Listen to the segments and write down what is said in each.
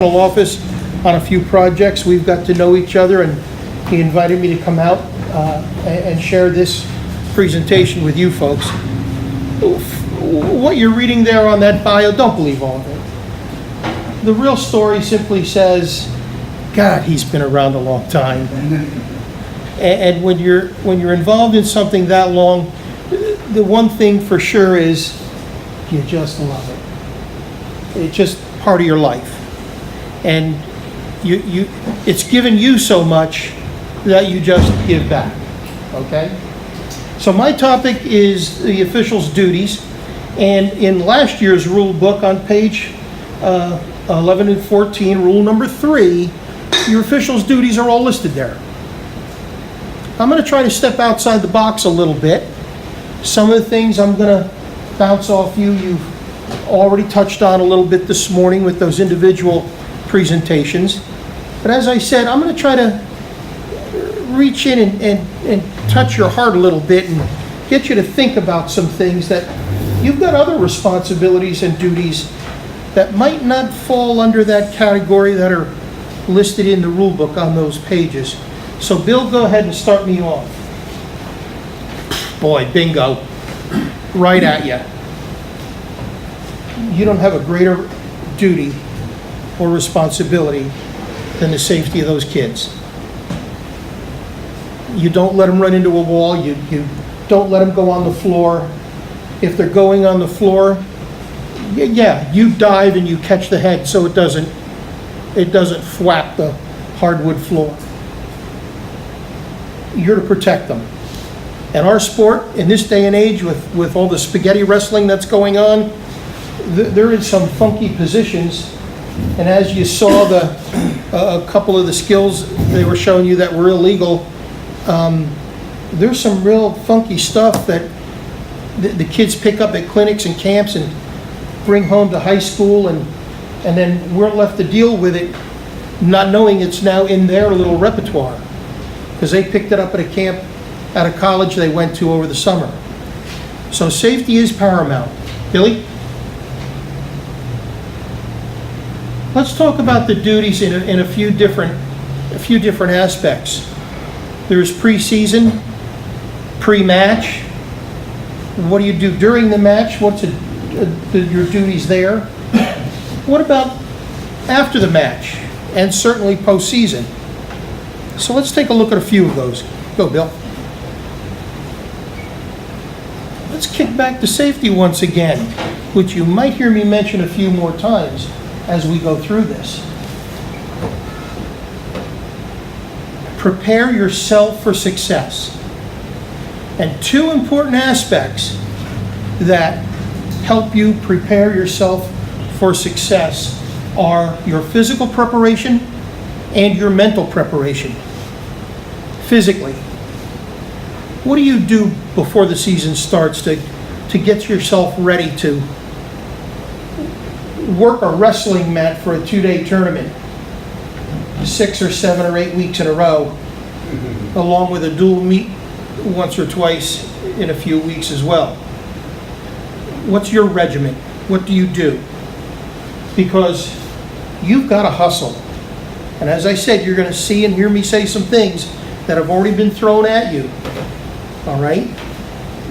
office on a few projects. We've got to know each other, and he invited me to come out and share this presentation with you folks. What you're reading there on that bio, don't believe all of it. The real story simply says, God, he's been around a long time. And when you're involved in something that long, the one thing for sure is you just love it. It's just part of your life. And it's given you so much that you just give back, okay? So my topic is the official's duties, and in last year's rule book on page 11 and 14, rule number 3, your official's duties are all listed there. I'm going to try to step outside the box a little bit. Some of the things I'm going to bounce off you've already touched on a little bit this morning with those individual presentations. But as I said, I'm going to try to reach in and touch your heart a little bit and get you to think about some things that you've got other responsibilities and duties that might not fall under that category that are listed in the rule book on those pages. So Bill, go ahead and start me off. Boy, bingo. Right at you. You don't have a greater duty or responsibility than the safety of those kids. You don't let them run into a wall. You don't let them go on the floor. If they're going on the floor, yeah, you dive and you catch the head so it doesn't thwap the hardwood floor. You're to protect them. And our sport, in this day and age, with all the spaghetti wrestling that's going on, they're in some funky positions. And as you saw a couple of the skills they were showing you that were illegal, there's some real funky stuff that the kids pick up at clinics and camps and bring home to high school, and then we're left to deal with it, not knowing it's now in their little repertoire, because they picked it up at a camp at a college they went to over the summer. So safety is paramount. Billy? Let's talk about the duties in a few different aspects. There's preseason, pre-match. What do you do during the match? What's your duties there? What about after the match, and certainly postseason? So let's take a look at a few of those. Go, Bill. Let's kick back to safety once again, which you might hear me mention a few more times as we go through this. Prepare yourself for success. And two important aspects that help you prepare yourself for success are your physical preparation and your mental preparation. Physically, what do you do before the season starts to get yourself ready to work a wrestling mat for a 2-day tournament, 6 or 7 or 8 weeks in a row, along with a dual meet once or twice in a few weeks as well? What's your regimen? What do you do? Because you've got to hustle. And as I said, you're going to see and hear me say some things that have already been thrown at you. All right?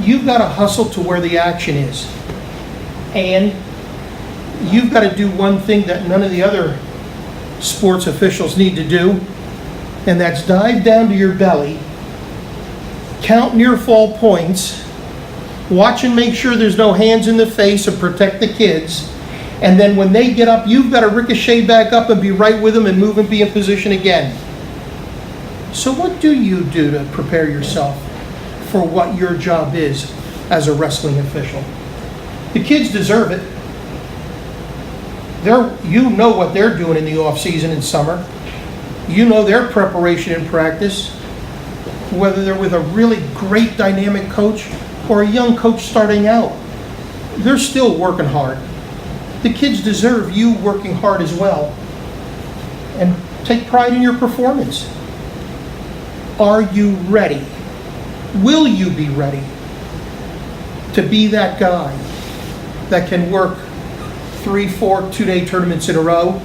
You've got to hustle to where the action is. And you've got to do one thing that none of the other sports officials need to do, and that's dive down to your belly, count near fall points, watch and make sure there's no hands in the face and protect the kids, and then when they get up, you've got to ricochet back up and be right with them and move and be in position again. So what do you do to prepare yourself for what your job is as a wrestling official? The kids deserve it. You know what they're doing in the off season in summer. You know their preparation and practice, whether they're with a really great dynamic coach or a young coach starting out. They're still working hard. The kids deserve you working hard as well. And take pride in your performance. Are you ready? Will you be ready to be that guy that can work 3, 4 2-day tournaments in a row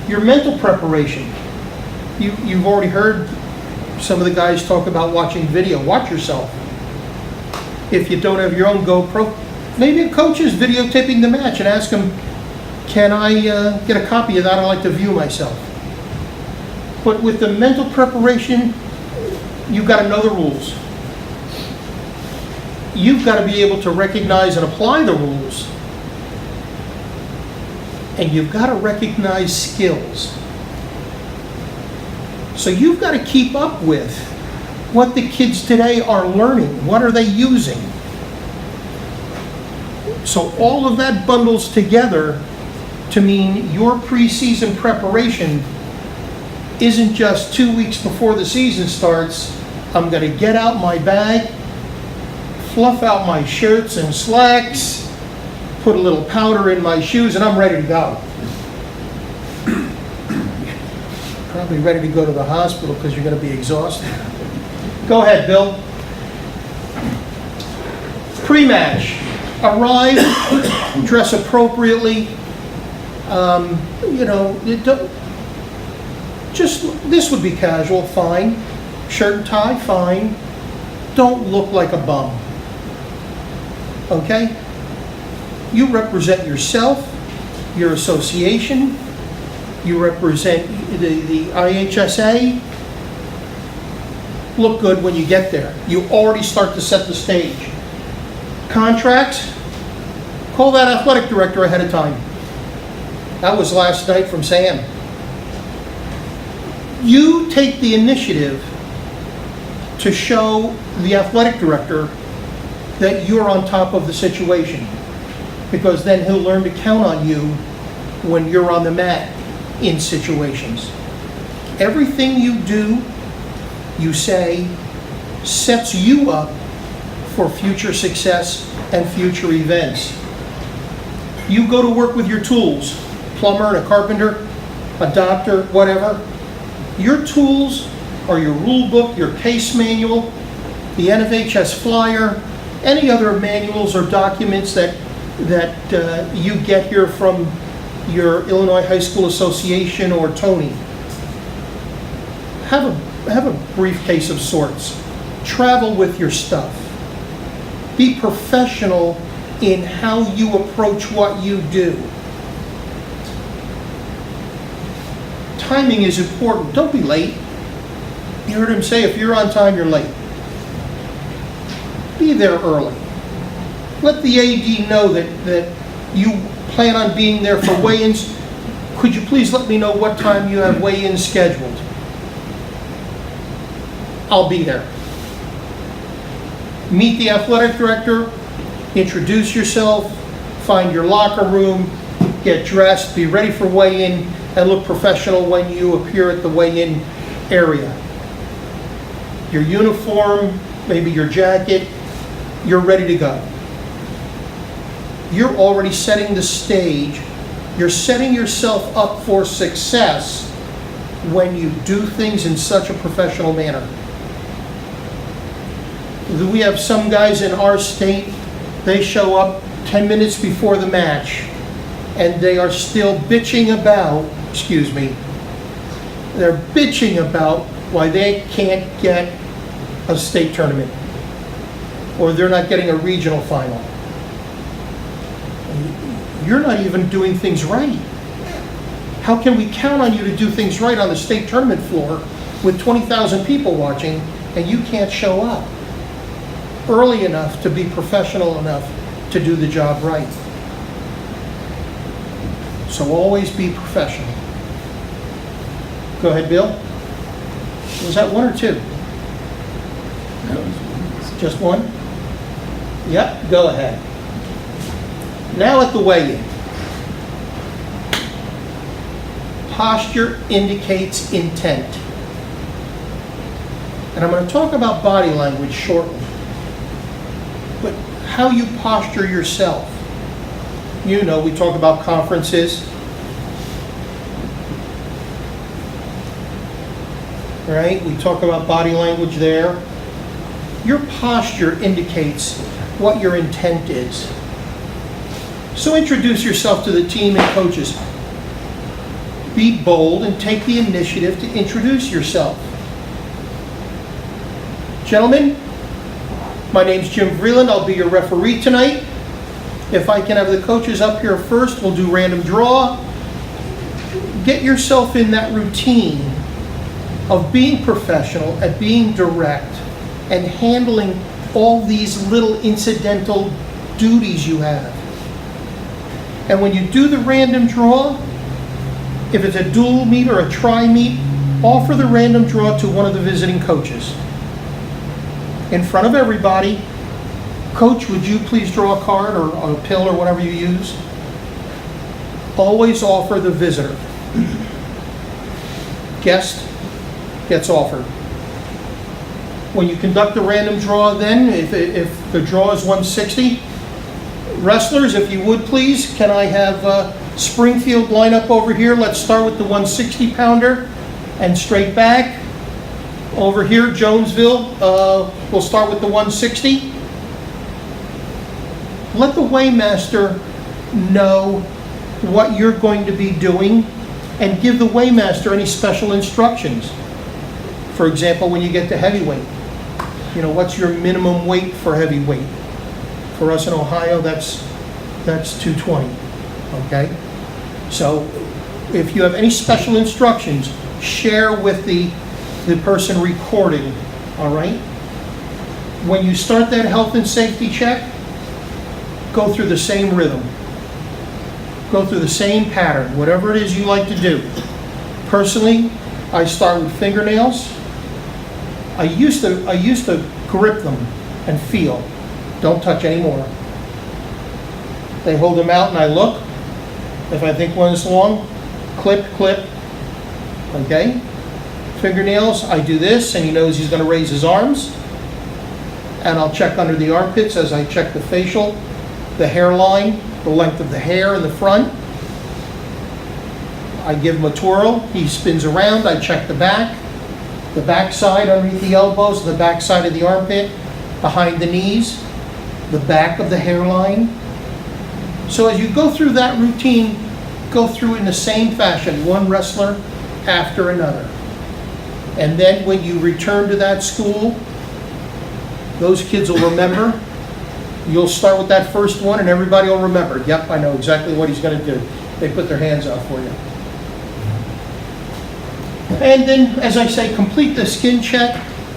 Your mental preparation. You've already heard some of the guys talk about watching video. Watch yourself. If you don't have your own GoPro, maybe a coach is videotaping the match and ask him, can I get a copy of that? I'd like to view myself. But with the mental preparation, you've got to know the rules. You've got to be able to recognize and apply the rules. And you've got to recognize skills. So you've got to keep up with what the kids today are learning. What are they using? So all of that bundles together to mean your preseason preparation isn't just 2 weeks before the season starts. I'm going to get out my bag, fluff out my shirts and slacks, put a little powder in my shoes, and I'm ready to go. Probably ready to go to the hospital because you're going to be exhausted. Go ahead, Bill. Pre-match. Arrive, dress appropriately. This would be casual, fine. Shirt and tie, fine. Don't look like a bum. Okay? You represent yourself, your association, you represent the IHSA. Look good when you get there. You already start to set the stage. Contracts, call that athletic director ahead of time. That was last night from Sam. You take the initiative to show the athletic director that you're on top of the situation, because then he'll learn to count on you when you're on the mat in situations. Everything you do, you say, sets you up for future success and future events. You go to work with your tools, plumber, a carpenter, a doctor, whatever. Your tools are your rule book, your case manual, the NFHS flyer, any other manuals or documents that you get here from your Illinois High School Association or Tony. Have a briefcase of sorts. Travel with your stuff. Be professional in how you approach what you do. Timing is important. Don't be late. You heard him say, if you're on time, you're late. Be there early. Let the AD know that you plan on being there for weigh-ins. Could you please let me know what time you have weigh-ins scheduled? I'll be there. Meet the athletic director, introduce yourself, find your locker room, get dressed, be ready for weigh-in, and look professional when you appear at the weigh-in area. Your uniform, maybe your jacket, you're ready to go. You're already setting the stage. You're setting yourself up for success when you do things in such a professional manner. We have some guys in our state, they show up 10 minutes before the match and they are still bitching about, they're bitching about why they can't get a state tournament or they're not getting a regional final. You're not even doing things right. How can we count on you to do things right on the state tournament floor with 20,000 people watching and you can't show up early enough to be professional enough to do the job right? So always be professional. Go ahead, Bill. Was that one or two? That was one. Just one? Yep, go ahead. Now at the weigh-in. Posture indicates intent. And I'm going to talk about body language shortly. But how you posture yourself. You know, we talk about conferences. Right? We talk about body language there. Your posture indicates what your intent is. So introduce yourself to the team and coaches. be bold and take the initiative to introduce yourself. Gentlemen, my name's Jim Vreeland. I'll be your referee tonight. If I can have the coaches up here first, we'll do random draw. Get yourself in that routine of being professional, at being direct, and handling all these little incidental duties you have. And when you do the random draw, if it's a dual meet or a tri-meet, offer the random draw to one of the visiting coaches. In front of everybody, Coach, would you please draw a card or a pill or whatever you use? Always offer the visitor. Guest gets offered. When you conduct the random draw then, if the draw is 160, wrestlers, if you would please, can I have Springfield line up over here? Let's start with the 160 pounder and straight back. Over here, Jonesville, we'll start with the 160. Let the weighmaster know what you're going to be doing and give the weighmaster any special instructions. For example, when you get to heavyweight, what's your minimum weight for heavyweight? For us in Ohio, that's 220, okay? So if you have any special instructions, share with the person recording, all right? When you start that health and safety check, go through the same rhythm. Go through the same pattern, whatever it is you like to do. Personally, I start with fingernails. I used to grip them and feel. Don't touch anymore. They hold them out and I look. If I think one is long, clip, okay? Fingernails, I do this, and he knows he's going to raise his arms. And I'll check under the armpits as I check the facial, the hairline, the length of the hair in the front. I give him a twirl, he spins around, I check the back side underneath the elbows, the back side of the armpit, behind the knees, the back of the hairline. So as you go through that routine, go through it in the same fashion, one wrestler after another. And then when you return to that school, those kids will remember. You'll start with that first one and everybody will remember. Yep, I know exactly what he's going to do. They put their hands out for you. And then, as I say, complete the skin check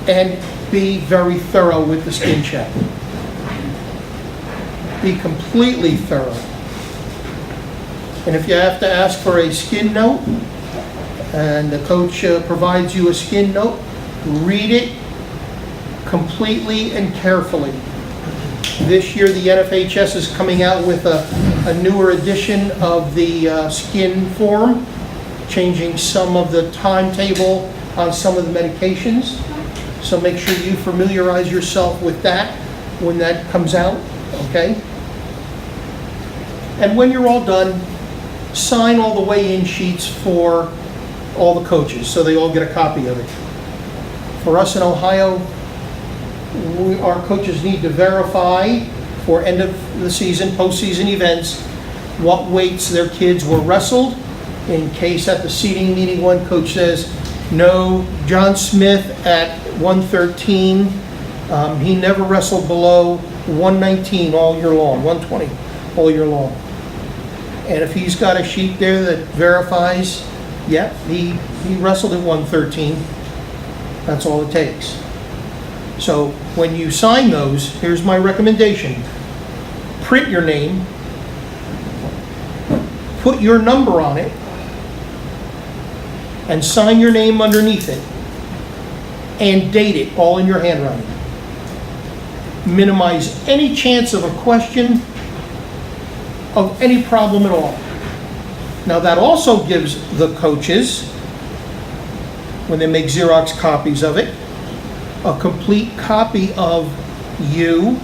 and be very thorough with the skin check. Be completely thorough. And if you have to ask for a skin note, and the coach provides you a skin note, read it completely and carefully. This year, the NFHS is coming out with a newer edition of the skin form, changing some of the timetable on some of the medications. So make sure you familiarize yourself with that when that comes out, okay? And when you're all done, sign all the weigh-in sheets for all the coaches so they all get a copy of it. For us in Ohio, our coaches need to verify for end of the season, postseason events, what weights their kids were wrestled. In case at the seating meeting, one coach says, no, John Smith at 113, he never wrestled below 119 all year long, 120 all year long. And if he's got a sheet there that verifies, yeah, he wrestled at 113, that's all it takes. So when you sign those, here's my recommendation. Print your name, put your number on it, and sign your name underneath it, and date it all in your handwriting. Minimize any chance of a question of any problem at all. Now that also gives the coaches, when they make Xerox copies of it, a complete copy of you.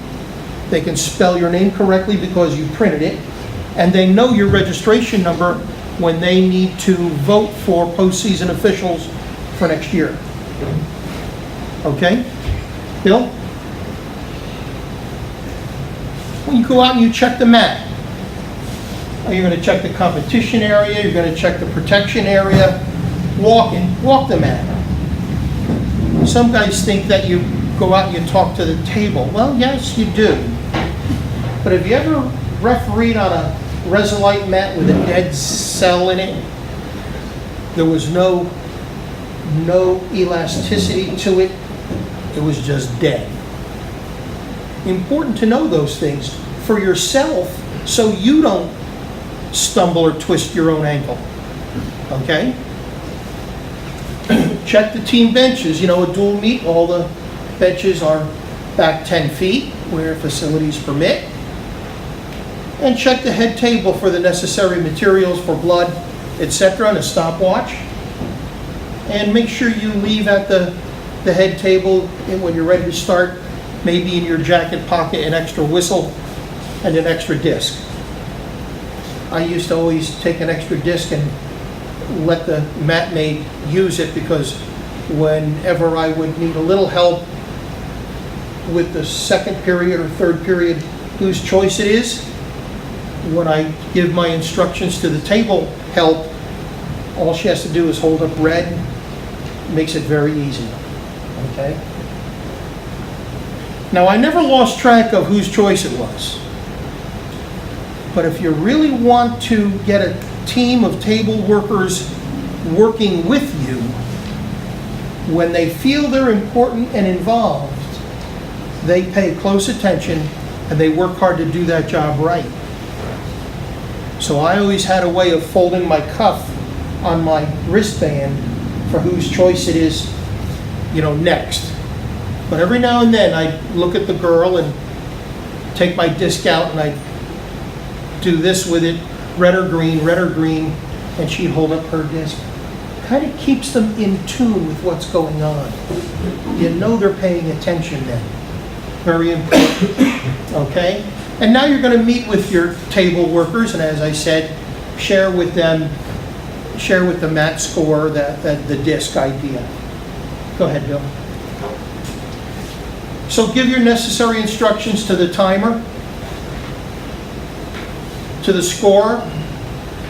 They can spell your name correctly because you printed it, and they know your registration number when they need to vote for postseason officials for next year. Okay? Bill? When you go out and you check the mat, You're going to check the competition area, you're going to check the protection area, walk the mat. Some guys think that you go out and you talk to the table. Well, yes, you do. But have you ever refereed on a Resolite mat with a dead cell in it? There was no elasticity to it. It was just dead. Important to know those things for yourself so you don't stumble or twist your own ankle. Okay? Check the team benches. You know, a dual meet, all the benches are back 10 feet where facilities permit. And check the head table for the necessary materials for blood, etc., and a stopwatch. And make sure you leave at the head table and when you're ready to start, maybe in your jacket pocket, an extra whistle and an extra disc. I used to always take an extra disc and let the mat mate use it because whenever I would need a little help with the second period or third period, whose choice it is, when I give my instructions to the table help, all she has to do is hold up red. Makes it very easy. Okay? Now, I never lost track of whose choice it was. But if you really want to get a team of table workers working with you, when they feel they're important and involved, they pay close attention and they work hard to do that job right. So I always had a way of folding my cuff on my wristband for whose choice it is, next. But every now and then I'd look at the girl and take my disc out and I'd do this with it, red or green, and she'd hold up her disc. Kind of keeps them in tune with what's going on. You know they're paying attention then. Very important. Okay? And now you're going to meet with your table workers, and as I said, share with the mat score, the disc idea. Go ahead, Bill. So give your necessary instructions to the timer, to the scorer,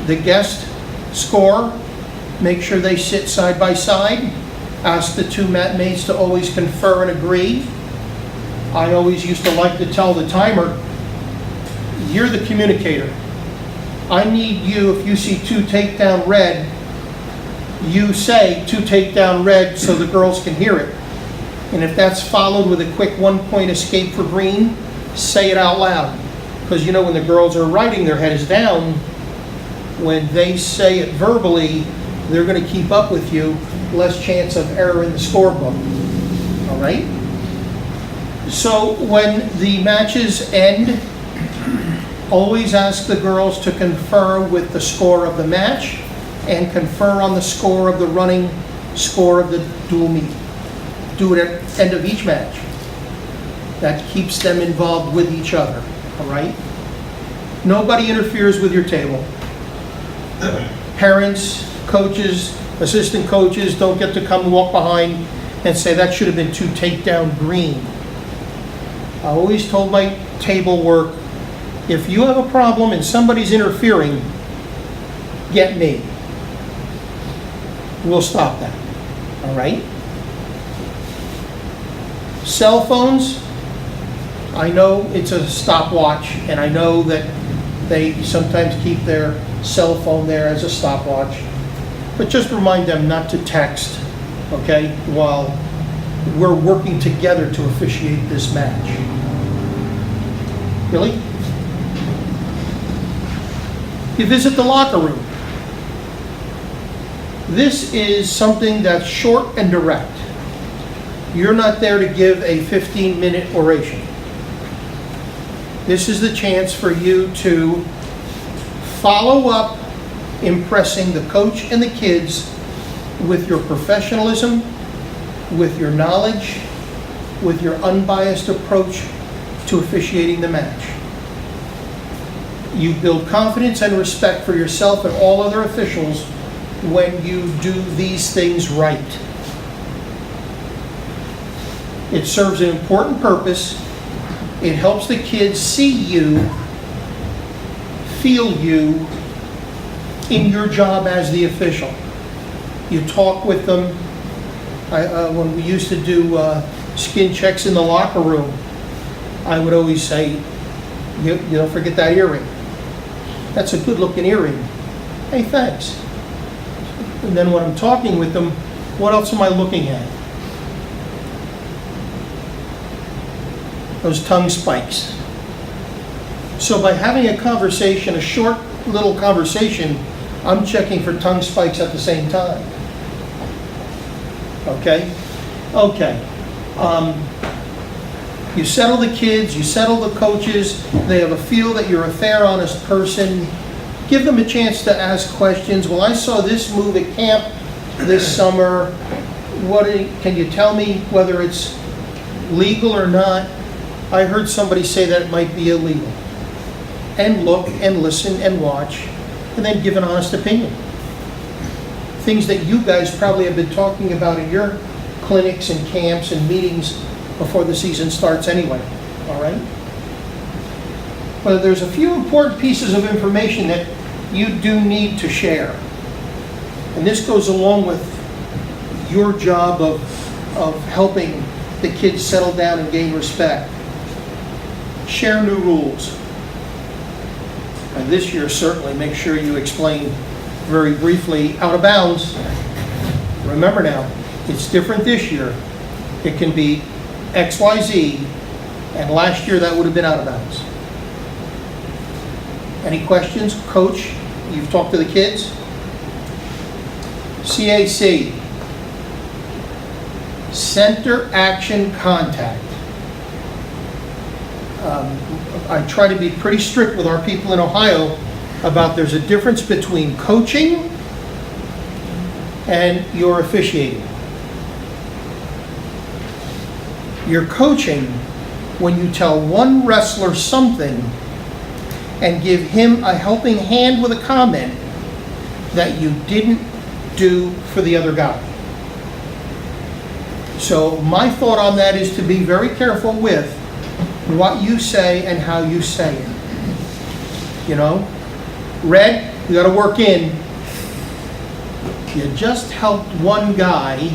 the guest scorer. Make sure they sit side by side. Ask the two mat mates to always confer and agree. I always used to like to tell the timer, you're the communicator. I need you, if you see 2 takedown red, you say 2 takedown red so the girls can hear it. And if that's followed with a quick 1-point escape for green, say it out loud. Because when the girls are writing, their head is down. When they say it verbally, they're going to keep up with you. Less chance of error in the scorebook. All right? So when the matches end, always ask the girls to confer with the score of the match and confer on the score of the running score of the dual meet. Do it at the end of each match. That keeps them involved with each other, all right? Nobody interferes with your table. Parents, coaches, assistant coaches don't get to come and walk behind and say that should have been 2 takedown green. I always told my table work, if you have a problem and somebody's interfering, get me. We'll stop that, all right? Cell phones, I know it's a stopwatch, and I know that they sometimes keep their cell phone there as a stopwatch, but just remind them not to text, okay, while we're working together to officiate this match. Really? You visit the locker room. This is something that's short and direct. You're not there to give a 15-minute oration. This is the chance for you to follow up impressing the coach and the kids with your professionalism, with your knowledge, with your unbiased approach to officiating the match. You build confidence and respect for yourself and all other officials when you do these things right. It serves an important purpose. It helps the kids see you, feel you in your job as the official. You talk with them. When we used to do skin checks in the locker room, I would always say, you don't forget that earring. That's a good looking earring. Hey, thanks. And then when I'm talking with them, what else am I looking at? Those tongue spikes. So by having a conversation, a short little conversation, I'm checking for tongue spikes at the same time. Okay? Okay. You settle the kids, you settle the coaches, they have a feel that you're a fair, honest person. Give them a chance to ask questions. Well, I saw this move at camp this summer. Can you tell me whether it's legal or not? I heard somebody say that it might be illegal. And look and listen and watch, and then give an honest opinion. Things that you guys probably have been talking about in your clinics and camps and meetings before the season starts anyway, all right? But there's a few important pieces of information that you do need to share. And this goes along with your job of helping the kids settle down and gain respect. Share new rules. And this year, certainly, make sure you explain very briefly out of bounds. Remember now, it's different this year. It can be XYZ, and last year that would have been out of bounds. Any questions? Coach, you've talked to the kids? CAC, Center Action Contact. I try to be pretty strict with our people in Ohio about there's a difference between coaching and your officiating. You're coaching when you tell one wrestler something and give him a helping hand with a comment that you didn't do for the other guy. So my thought on that is to be very careful with what you say and how you say it. You know, Red, you got to work in. You just helped one guy,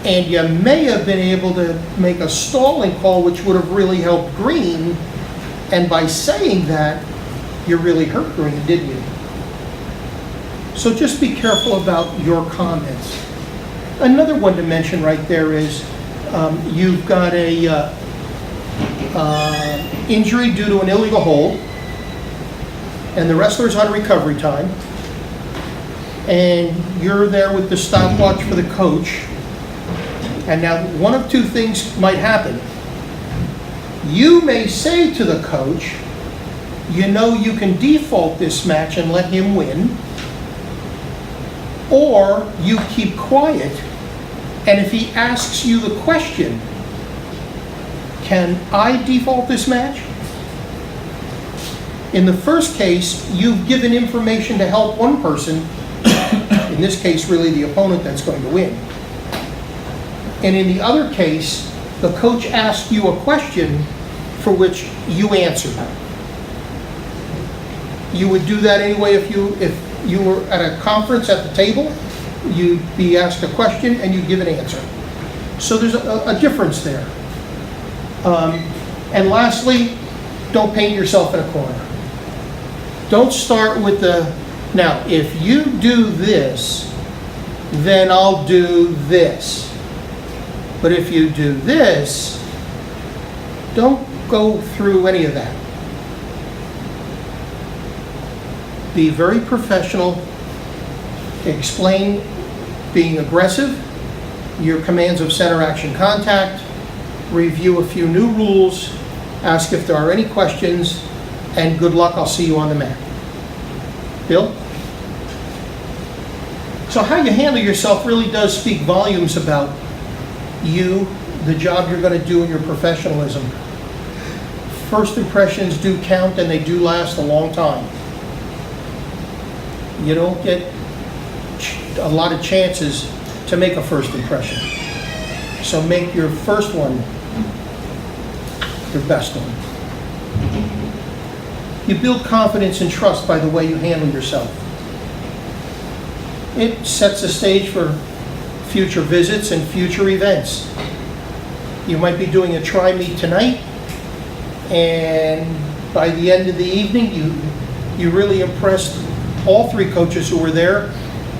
and you may have been able to make a stalling call, which would have really helped Green. And by saying that, you really hurt Green, didn't you? So just be careful about your comments. Another one to mention right there is you've got a injury due to an illegal hold, and the wrestler's on recovery time, and you're there with the stopwatch for the coach. And now one of two things might happen. You may say to the coach, you know you can default this match and let him win, or you keep quiet, and if he asks you the question, can I default this match? In the first case, you've given information to help one person, in this case really the opponent that's going to win. And in the other case, the coach asked you a question for which you answered. You would do that anyway if you were at a conference at the table, you'd be asked a question and you'd give an answer. So there's a difference there. And lastly, don't paint yourself in a corner. Don't start with now if you do this, then I'll do this. But if you do this, don't go through any of that. Be very professional. Explain being aggressive, your commands of center action contact, review a few new rules, ask if there are any questions, and good luck. I'll see you on the mat. Bill? So how you handle yourself really does speak volumes about you, the job you're going to do, and your professionalism. First impressions do count, and they do last a long time. You don't get a lot of chances to make a first impression. So make your first one your best one. You build confidence and trust by the way you handle yourself. It sets the stage for future visits and future events. You might be doing a tri-meet tonight, and by the end of the evening, you really impressed all 3 coaches who were there,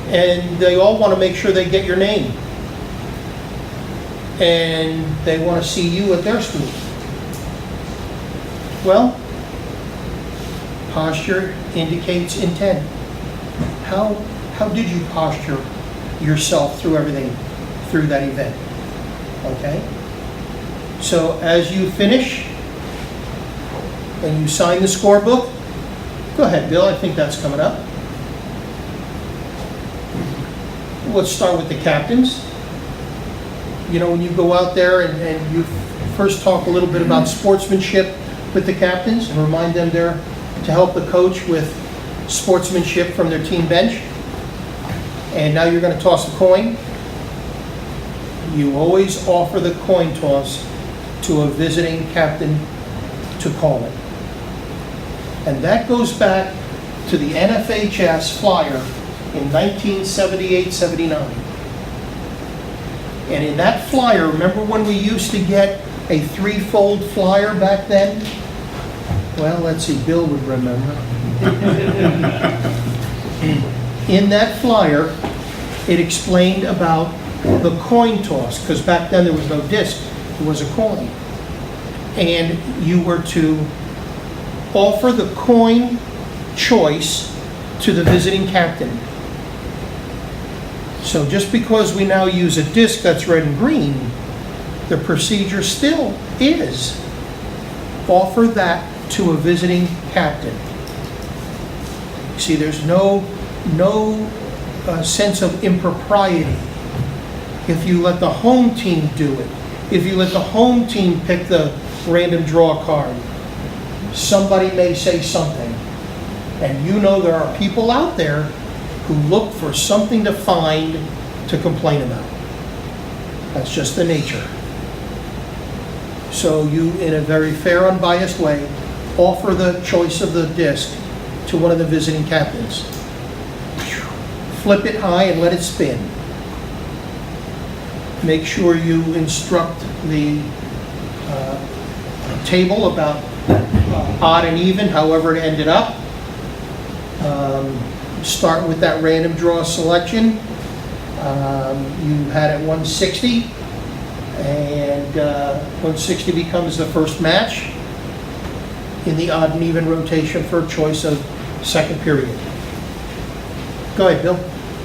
and they all want to make sure they get your name. And they want to see you at their school. Well, posture indicates intent. How did you posture yourself through everything, through that event? Okay? So as you finish and you sign the scorebook, go ahead, Bill, I think that's coming up. Let's start with the captains. You know, when you go out there and you first talk a little bit about sportsmanship with the captains and remind them there to help the coach with sportsmanship from their team bench. And now you're going to toss a coin. You always offer the coin toss to a visiting captain to call it. And that goes back to the NFHS flyer in 1978-79. And in that flyer, remember when we used to get a 3-fold flyer back then? Well, let's see, Bill would remember. In that flyer, it explained about the coin toss, because back then there was no disc, it was a coin. And you were to offer the coin choice to the visiting captain. So just because we now use a disc that's red and green, the procedure still is offer that to a visiting captain. See, there's no sense of impropriety if you let the home team do it. If you let the home team pick the random draw card, somebody may say something. And you know there are people out there who look for something to find to complain about. That's just the nature. So you, in a very fair, unbiased way, offer the choice of the disc to one of the visiting captains. Flip it high and let it spin. Make sure you instruct the table about odd and even, however it ended up. Start with that random draw selection. You had it 160, and 160 becomes the first match in the odd and even rotation for choice of second period. Go ahead, Bill.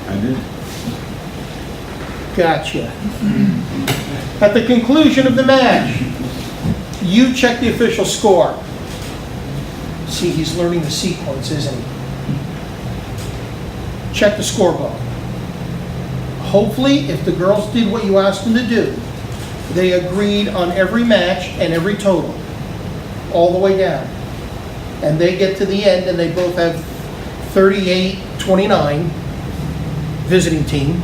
I did. Gotcha. At the conclusion of the match, you check the official score. See, he's learning the sequence, isn't he? Check the scorebook. Hopefully, if the girls did what you asked them to do, they agreed on every match and every total, all the way down. And they get to the end and they both have 38-29 visiting team.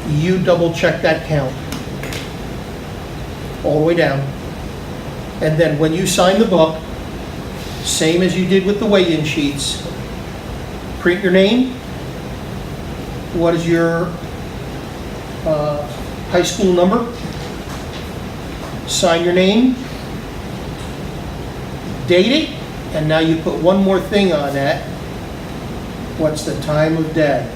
You double check that count all the way down. And then when you sign the book, same as you did with the weigh-in sheets, print your name. What is your high school number? Sign your name. Date it. And now you put one more thing on that. What's the time of day?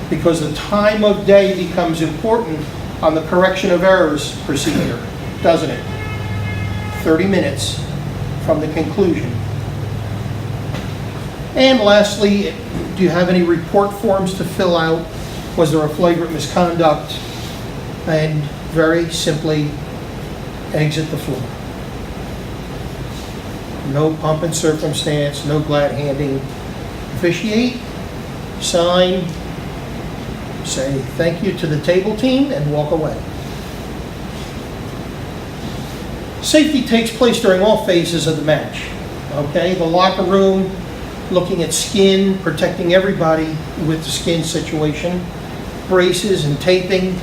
Because the time of day becomes important on the correction of errors procedure, doesn't it? 30 minutes from the conclusion. And lastly, do you have any report forms to fill out? Was there a flagrant misconduct? And very simply, exit the floor. No pomp and circumstance, no glad handing. Officiate, sign, say thank you to the table team, and walk away. Safety takes place during all phases of the match. Okay, the locker room, looking at skin, protecting everybody with the skin situation, braces and taping,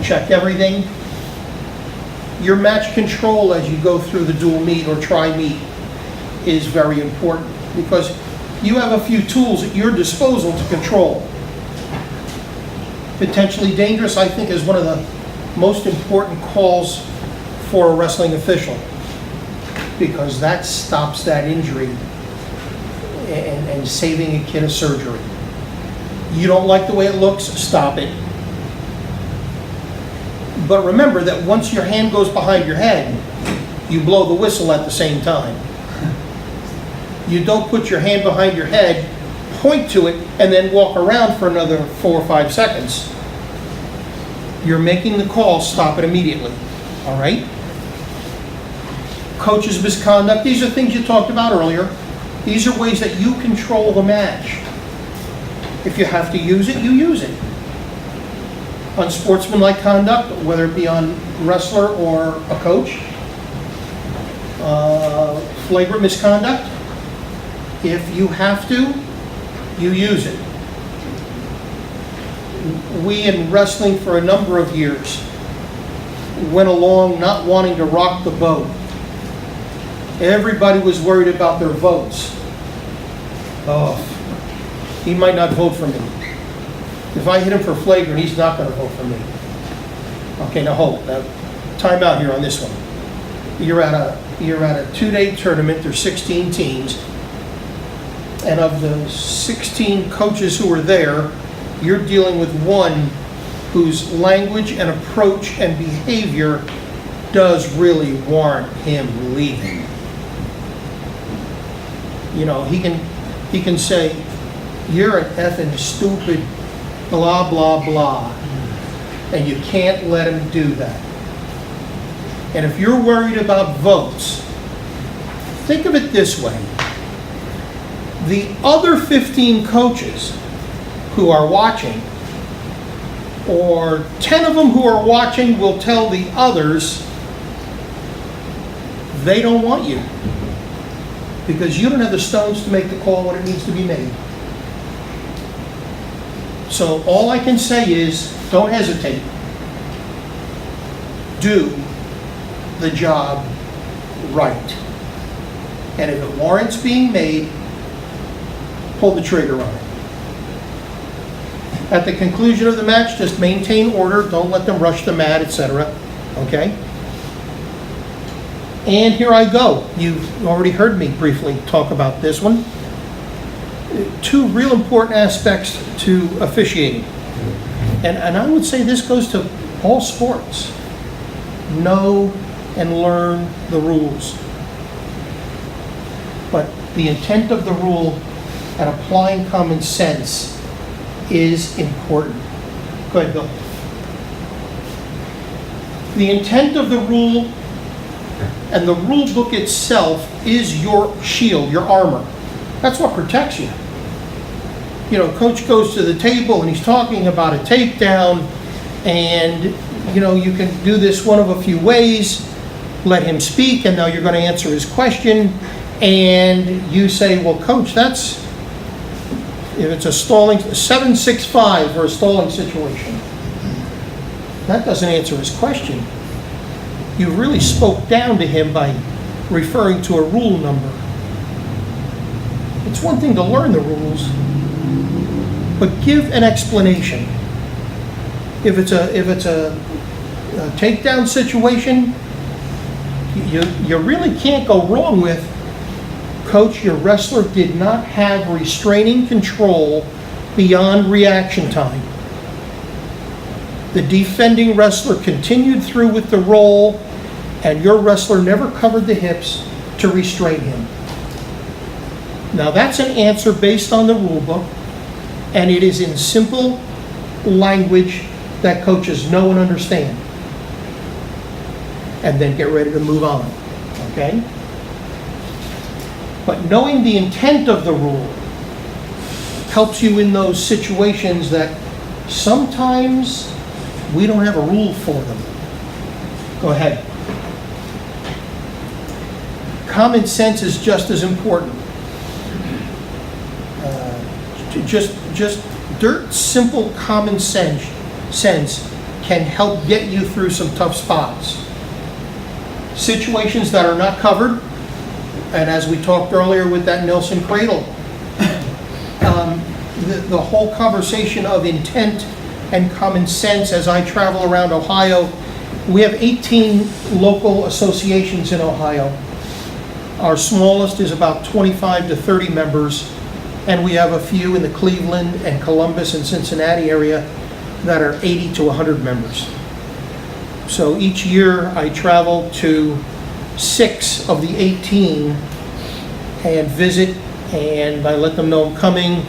check everything. Your match control as you go through the dual meet or tri-meet. is very important because you have a few tools at your disposal to control. Potentially dangerous, I think, is one of the most important calls for a wrestling official because that stops that injury and saving a kid a surgery. You don't like the way it looks, stop it. But remember that once your hand goes behind your head, you blow the whistle at the same time. You don't put your hand behind your head, point to it, and then walk around for another 4 or 5 seconds. You're making the call, stop it immediately. All right? Coach's misconduct, these are things you talked about earlier. These are ways that you control the match. If you have to use it, you use it. Unsportsmanlike conduct, whether it be on wrestler or a coach. Flagrant misconduct, if you have to, you use it. We in wrestling for a number of years went along not wanting to rock the boat. Everybody was worried about their votes. Oh, he might not vote for me. If I hit him for flagrant, he's not going to vote for me. Okay, now hold. Now, time out here on this one. You're at a 2-day tournament. There's 16 teams, and of the 16 coaches who are there, you're dealing with one whose language and approach and behavior does really warrant him leaving. You know, he can say, "You're an effing stupid blah blah blah," and you can't let him do that. And if you're worried about votes, think of it this way. The other 15 coaches who are watching, or 10 of them who are watching, will tell the others they don't want you because you don't have the stones to make the call when it needs to be made. So all I can say is, don't hesitate. Do the job right. And if it warrants being made, pull the trigger on it. At the conclusion of the match, just maintain order. Don't let them rush the mat, etc. Okay? And here I go. You've already heard me briefly talk about this one. 2 real important aspects to officiating. And I would say this goes to all sports. Know and learn the rules. But the intent of the rule and applying common sense is important. Go ahead, Bill. The intent of the rule and the rule book itself is your shield, your armor. That's what protects you. You know, coach goes to the table and he's talking about a takedown, and you know, you can do this one of a few ways. Let him speak, and now you're going to answer his question, and you say, well, coach, that's, if it's a stalling, 7-6-5 or a stalling situation, that doesn't answer his question. You really spoke down to him by referring to a rule number. It's one thing to learn the rules, but give an explanation. If it's a takedown situation, you really can't go wrong with, coach, your wrestler did not have restraining control beyond reaction time. The defending wrestler continued through with the roll, and your wrestler never covered the hips to restrain him. Now that's an answer based on the rule book, and it is in simple language that coaches know and understand. And then get ready to move on, okay? But knowing the intent of the rule helps you in those situations that sometimes we don't have a rule for them. Go ahead. Common sense is just as important. Just dirt simple common sense can help get you through some tough spots. Situations that are not covered, And as we talked earlier with that Nelson cradle, the whole conversation of intent and common sense as I travel around Ohio, we have 18 local associations in Ohio. Our smallest is about 25 to 30 members, and we have a few in the Cleveland and Columbus and Cincinnati area that are 80 to 100 members. So each year I travel to 6 of the 18 and visit, and I let them know I'm coming.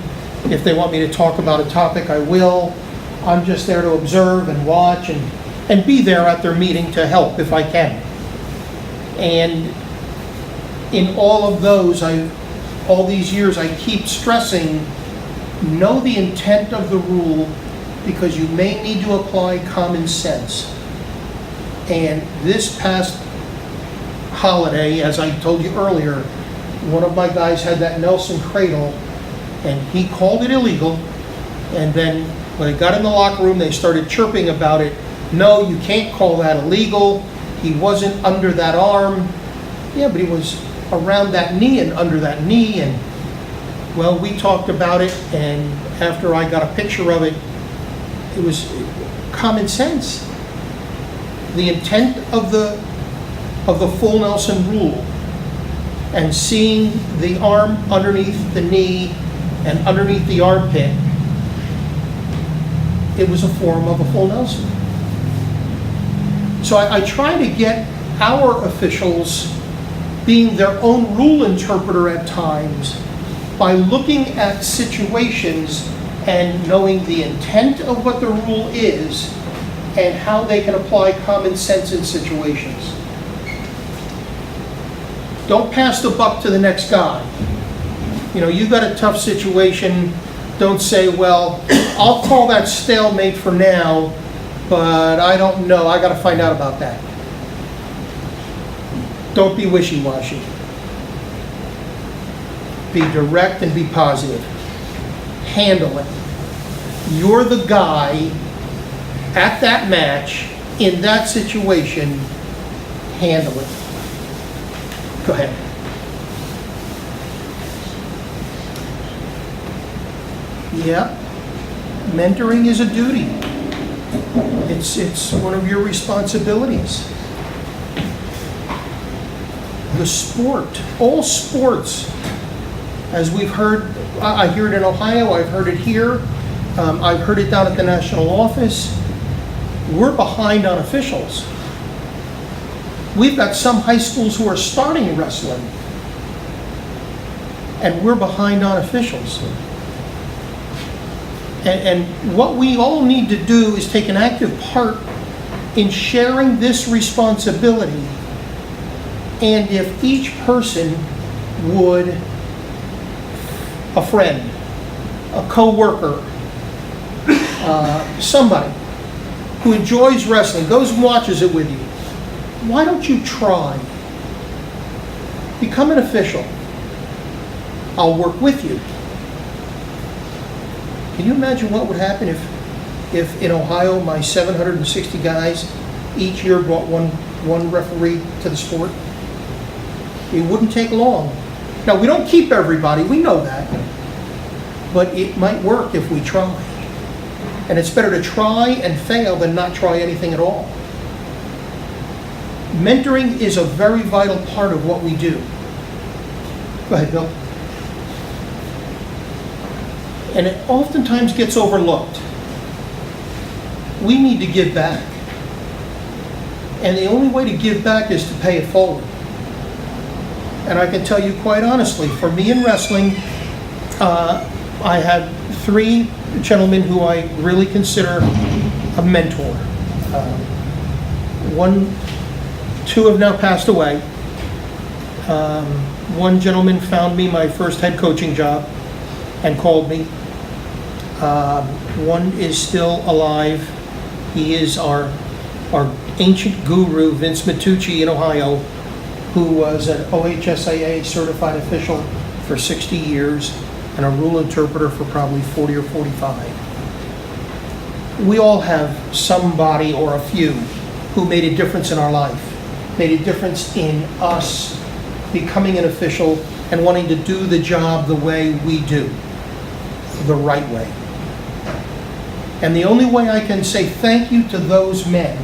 If they want me to talk about a topic, I will. I'm just there to observe and watch and be there at their meeting to help if I can. And in all of those, all these years, I keep stressing, know the intent of the rule because you may need to apply common sense. And this past holiday, as I told you earlier, one of my guys had that Nelson cradle and he called it illegal. And then when I got in the locker room, they started chirping about it. No, you can't call that illegal. He wasn't under that arm. Yeah, but he was around that knee and under that knee. And well, we talked about it, and after I got a picture of it, it was common sense. The intent of the full Nelson rule, and seeing the arm underneath the knee and underneath the armpit, it was a form of a full Nelson. So I try to get our officials being their own rule interpreter at times by looking at situations and knowing the intent of what the rule is and how they can apply common sense in situations. Don't pass the buck to the next guy. You know, you've got a tough situation, don't say, well, I'll call that stalemate for now, but I don't know, I gotta find out about that. Don't be wishy-washy. Be direct and be positive. Handle it. You're the guy at that match, in that situation, handle it. Go ahead. Yeah, mentoring is a duty. It's one of your responsibilities. The sport, all sports, as we've heard, I hear it in Ohio, I've heard it here, I've heard it down at the national office. We're behind on officials. We've got some high schools who are starting wrestling, and we're behind on officials. And what we all need to do is take an active part in sharing this responsibility. And if each person would, a friend, a co-worker, somebody who enjoys wrestling, goes and watches it with you, why don't you try? Become an official. I'll work with you. Can you imagine what would happen if in Ohio my 760 guys each year brought one referee to the sport? It wouldn't take long. Now, we don't keep everybody, we know that, but it might work if we try. And it's better to try and fail than not try anything at all. Mentoring is a very vital part of what we do. Go ahead, Bill. And it oftentimes gets overlooked. We need to give back. And the only way to give back is to pay it forward. And I can tell you quite honestly, for me in wrestling, I have 3 gentlemen who I really consider a mentor. 2 have now passed away. One gentleman found me my first head coaching job and called me. One is still alive. He is our ancient guru, Vince Matucci in Ohio, who was an OHSAA certified official for 60 years and a rule interpreter for probably 40 or 45. We all have somebody or a few who made a difference in our life, made a difference in us becoming an official and wanting to do the job the way we do, the right way. And the only way I can say thank you to those men,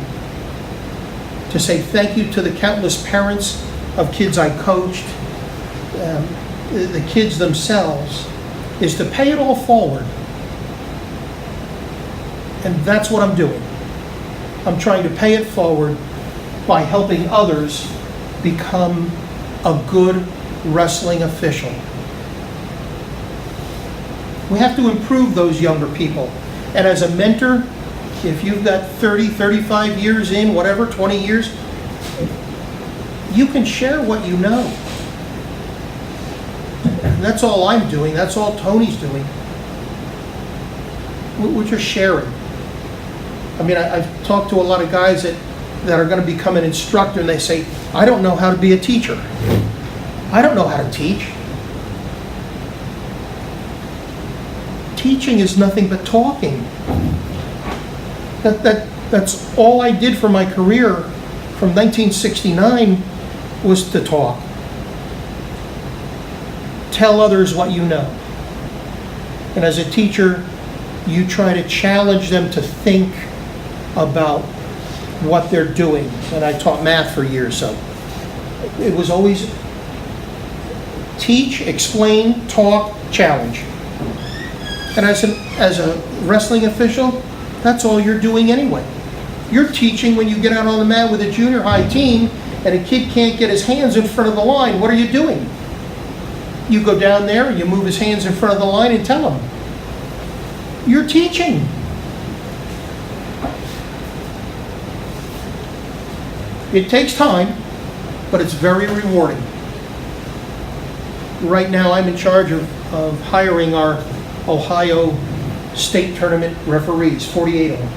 to say thank you to the countless parents of kids I coached, the kids themselves, is to pay it all forward. And that's what I'm doing. I'm trying to pay it forward by helping others become a good wrestling official. We have to improve those younger people. And as a mentor, if you've got 30, 35 years in, whatever, 20 years, you can share what you know. And that's all I'm doing. That's all Tony's doing. We're just sharing. I mean, I've talked to a lot of guys that are going to become an instructor, and they say, I don't know how to be a teacher. I don't know how to teach. Teaching is nothing but talking. That's all I did for my career from 1969 was to talk. Tell others what you know. And as a teacher, you try to challenge them to think about what they're doing. And I taught math for years, so it was always teach, explain, talk, challenge. And as a wrestling official, that's all you're doing anyway. You're teaching when you get out on the mat with a junior high team and a kid can't get his hands in front of the line. What are you doing? You go down there, you move his hands in front of the line and tell him. You're teaching. It takes time, but it's very rewarding. Right now, I'm in charge of hiring our Ohio State Tournament referees, 48 of them,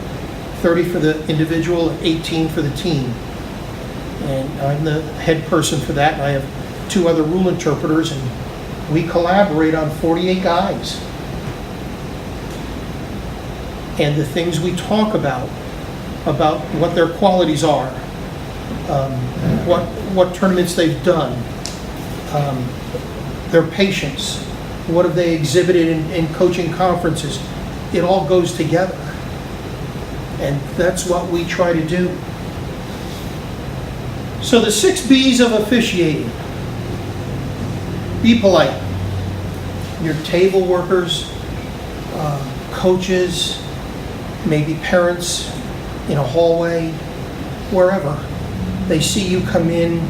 30 for the individual and 18 for the team. And I'm the head person for that, and I have 2 other rule interpreters, and we collaborate on 48 guys. And the things we talk about what their qualities are, what tournaments they've done, their patience, what have they exhibited in coaching conferences. It all goes together. And that's what we try to do. So the 6 B's of officiating. Be polite. Your table workers, coaches, maybe parents in a hallway, wherever. They see you come in.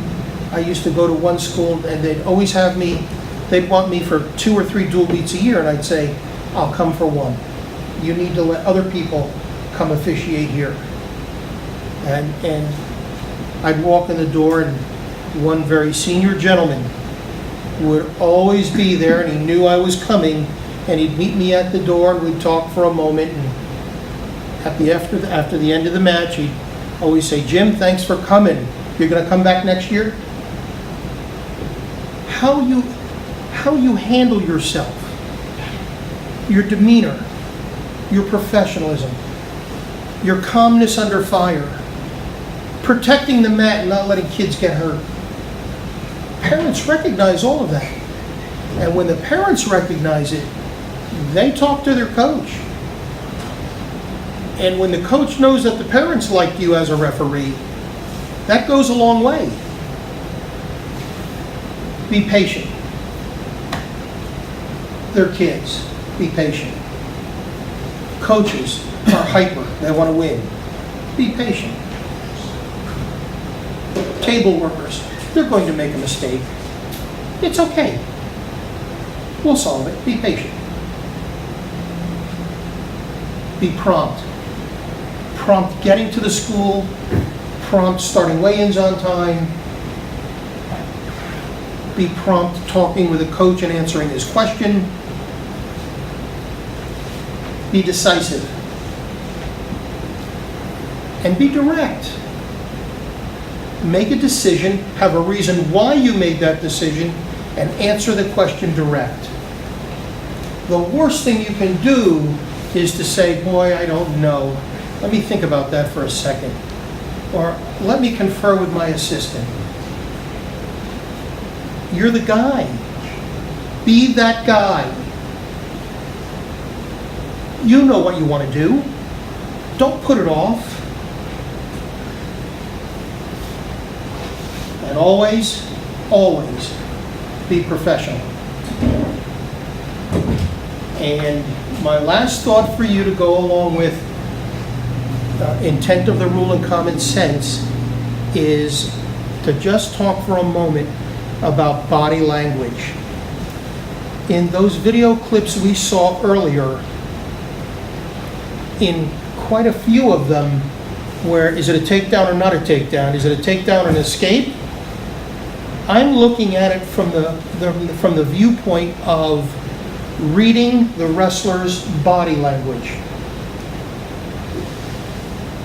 I used to go to one school and they'd always have me, they'd want me for 2 or 3 dual meets a year, and I'd say, I'll come for 1. You need to let other people come officiate here. And I'd walk in the door, and one very senior gentleman would always be there, and he knew I was coming, and he'd meet me at the door, and we'd talk for a moment, and after the end of the match, he'd always say, Jim, thanks for coming. You're going to come back next year? How you handle yourself, your demeanor, your professionalism, your calmness under fire, protecting the mat and not letting kids get hurt. Parents recognize all of that. And when the parents recognize it, they talk to their coach. And when the coach knows that the parents liked you as a referee, that goes a long way. Be patient. They're kids. Be patient. Coaches are hyper. They want to win. Be patient. Table workers, they're going to make a mistake. It's okay. We'll solve it. Be patient. Be prompt. Prompt getting to the school. Prompt starting weigh-ins on time. Be prompt talking with a coach and answering his question. Be decisive. And be direct. Make a decision, have a reason why you made that decision, and answer the question direct. The worst thing you can do is to say, boy, I don't know. Let me think about that for a second. Or let me confer with my assistant. You're the guy. Be that guy. You know what you want to do. Don't put it off. And always, always be professional. And my last thought for you to go along with intent of the rule and common sense is to just talk for a moment about body language. In those video clips we saw earlier, in quite a few of them, where is it a takedown or not a takedown? Is it a takedown and escape? I'm looking at it from the viewpoint of reading the wrestler's body language.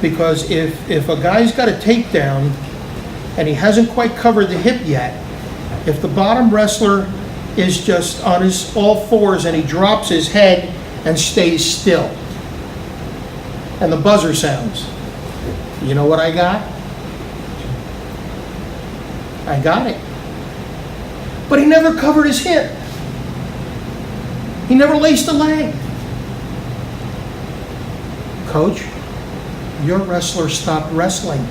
Because if a guy's got a takedown and he hasn't quite covered the hip yet, if the bottom wrestler is just on his all fours and he drops his head and stays still, and the buzzer sounds, you know what I got? I got it. But he never covered his hip. He never laced a leg. Coach, your wrestler stopped wrestling.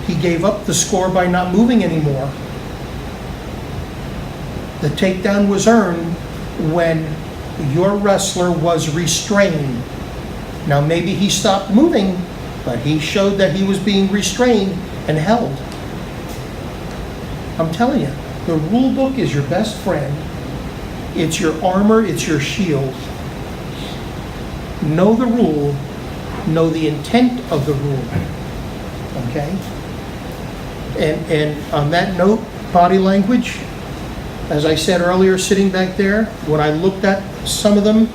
He gave up the score by not moving anymore. The takedown was earned when your wrestler was restrained. Now maybe he stopped moving, but he showed that he was being restrained and held. I'm telling you, the rule book is your best friend. It's your armor, it's your shield. Know the rule, know the intent of the rule. Okay? And on that note, body language, as I said earlier, sitting back there, when I looked at some of them,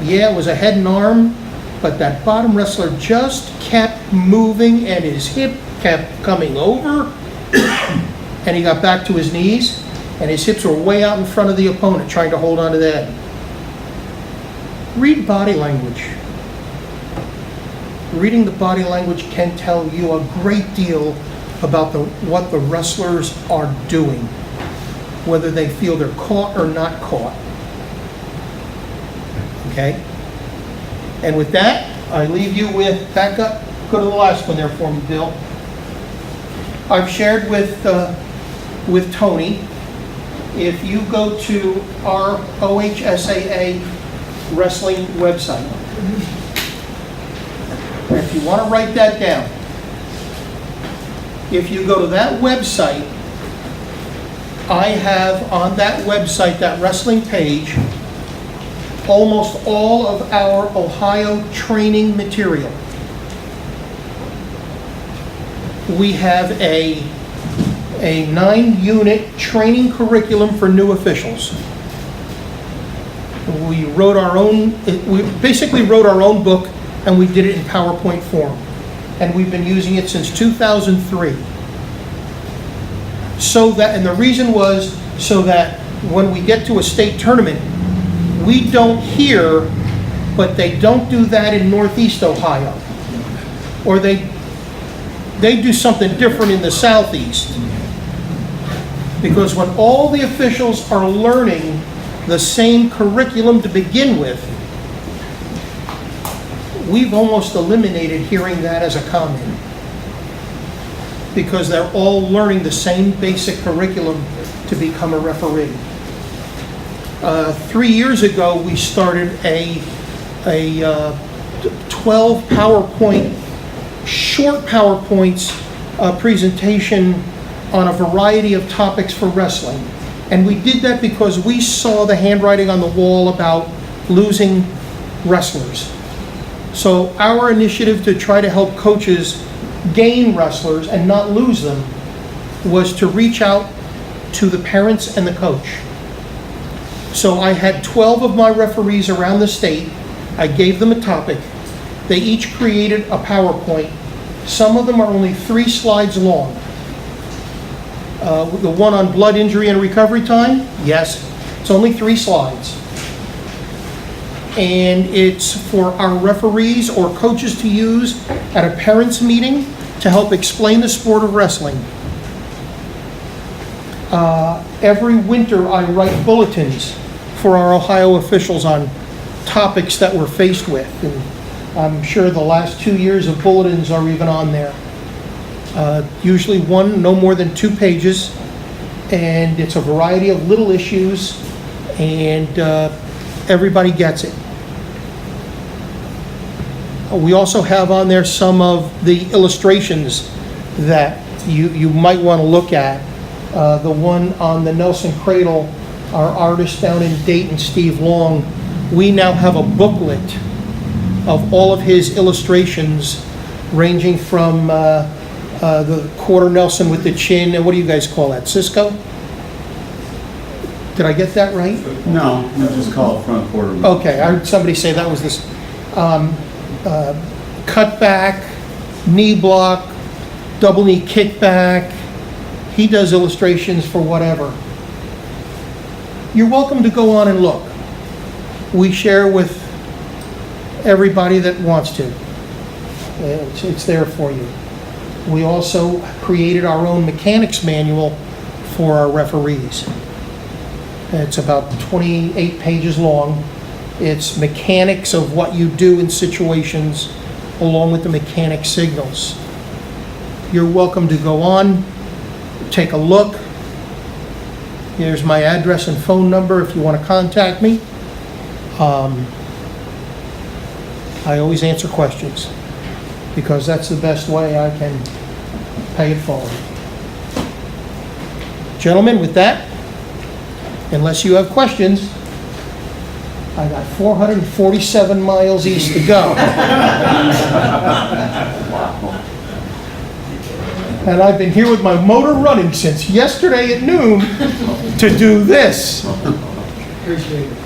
yeah, it was a head and arm, but that bottom wrestler just kept moving and his hip kept coming over and he got back to his knees and his hips were way out in front of the opponent trying to hold on to that. Read body language. Reading the body language can tell you a great deal about what the wrestlers are doing, whether they feel they're caught or not caught. Okay? And with that, I leave you with, back up, go to the last one there for me, Bill. I've shared with Tony, if you go to our IHSA wrestling website, if you want to write that down, if you go to that website, I have on that website, that wrestling page, almost all of our Ohio training material. We have a 9-unit training curriculum for new officials. We wrote our own, we basically wrote our own book and we did it in PowerPoint form. And we've been using it since 2003. So that, and the reason was so that when we get to a state tournament, we don't hear, but they don't do that in Northeast Ohio. Or they do something different in the Southeast. Because when all the officials are learning the same curriculum to begin with, we've almost eliminated hearing that as a comment. Because they're all learning the same basic curriculum to become a referee. 3 years ago, we started a 12 PowerPoint, short PowerPoints presentation on a variety of topics for wrestling. And we did that because we saw the handwriting on the wall about losing wrestlers. So our initiative to try to help coaches gain wrestlers and not lose them was to reach out to the parents and the coach. So I had 12 of my referees around the state. I gave them a topic. They each created a PowerPoint. Some of them are only 3 slides long. The one on blood injury and recovery time, yes, it's only 3 slides. And it's for our referees or coaches to use at a parents' meeting to help explain the sport of wrestling. Every winter, I write bulletins for our Ohio officials on topics that we're faced with. And I'm sure the last 2 years of bulletins are even on there. Usually one, no more than 2 pages, and it's a variety of little issues, and everybody gets it. We also have on there some of the illustrations that you might want to look at. The one on the Nelson Cradle, our artist down in Dayton, Steve Long, we now have a booklet of all of his illustrations, ranging from the quarter Nelson with the chin, and what do you guys call that, Cisco? Did I get that right? No, we just call it front quarter. Okay, I heard somebody say that was this cutback, knee block, double knee kickback. He does illustrations for whatever. You're welcome to go on and look. We share with everybody that wants to. It's there for you. We also created our own mechanics manual for our referees. It's about 28 pages long. It's mechanics of what you do in situations, along with the mechanic signals. You're welcome to go on, take a look. Here's my address and phone number if you want to contact me. I always answer questions, because that's the best way I can pay it forward. Gentlemen, with that, unless you have questions, I got 447 miles east to go. And I've been here with my motor running since yesterday at noon to do this. Appreciate it.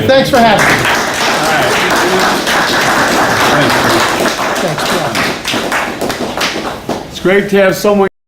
Thanks for having me. Thanks, John. It's great to have someone